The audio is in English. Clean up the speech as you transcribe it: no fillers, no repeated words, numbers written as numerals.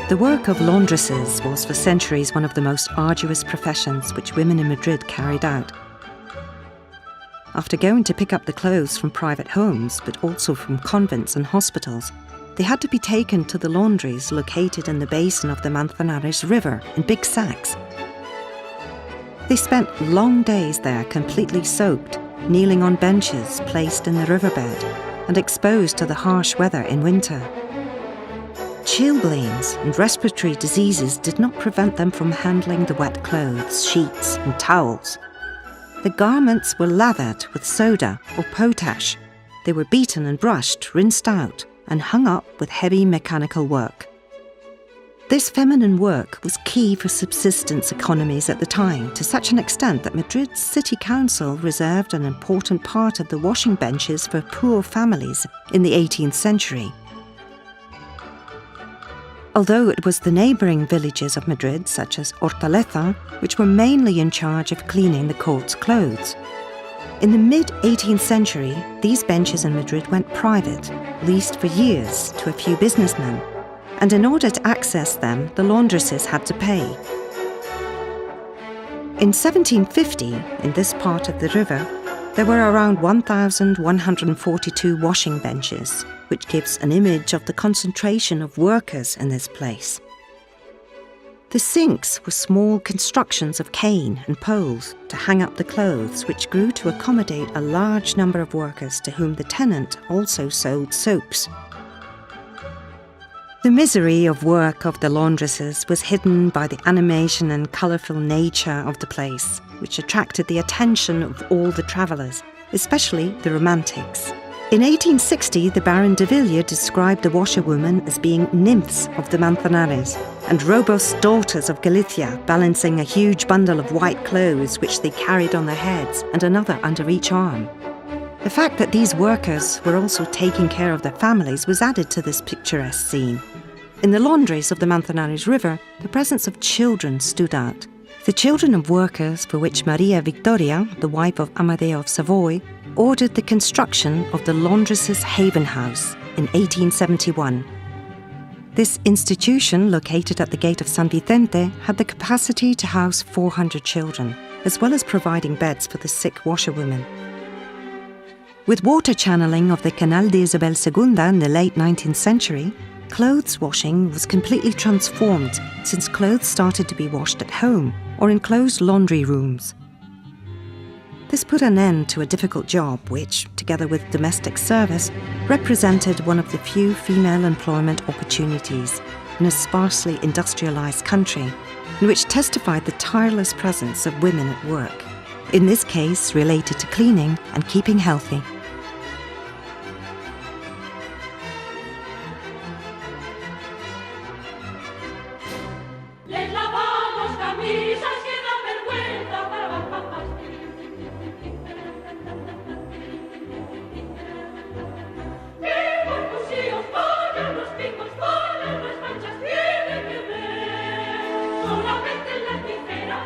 The work of laundresses was for centuries one of the most arduous professions which women in Madrid carried out. After going to pick up the clothes from private homes, but also from convents and hospitals, they had to be taken to the laundries located in the basin of the Manzanares river in big sacks. They spent long days there completely soaked, kneeling on benches placed in the riverbed and exposed to the harsh weather in winter. Chilblains and respiratory diseases did not prevent them from handling the wet clothes, sheets and towels. The garments were lathered with soda or potash. They were beaten and brushed, rinsed out, and hung up with heavy mechanical work. This feminine work was key for subsistence economies at the time, to such an extent that Madrid's city council reserved an important part of the washing benches for poor families in the 18th century. Although it was the neighbouring villages of Madrid, such as Hortaleza, which were mainly in charge of cleaning the court's clothes. In the mid-18th century, these benches in Madrid went private, leased for years to a few businessmen, and in order to access them, the laundresses had to pay. In 1750, in this part of the river, there were around 1,142 washing benches, which gives an image of the concentration of workers in this place. The sinks were small constructions of cane and poles to hang up the clothes, which grew to accommodate a large number of workers to whom the tenant also sold soaps. The misery of work of the laundresses was hidden by the animation and colourful nature of the place, which attracted the attention of all the travellers, especially the romantics. In 1860, the Baron de Villa described the washerwomen as being nymphs of the Manzanares and robust daughters of Galicia, balancing a huge bundle of white clothes which they carried on their heads and another under each arm. The fact that these workers were also taking care of their families was added to this picturesque scene. In the laundries of the Manzanares River, the presence of children stood out. The children of workers for which Maria Victoria, the wife of Amadeo of Savoy, ordered the construction of the Laundresses' Haven House in 1871. This institution, located at the gate of San Vicente, had the capacity to house 400 children, as well as providing beds for the sick washerwomen. With water channeling of the Canal de Isabel II in the late 19th century, clothes washing was completely transformed, since clothes started to be washed at home or in closed laundry rooms. This put an end to a difficult job which, together with domestic service, represented one of the few female employment opportunities in a sparsely industrialised country, and which testified the tireless presence of women at work, in this case related to cleaning and keeping healthy. Solamente la tijera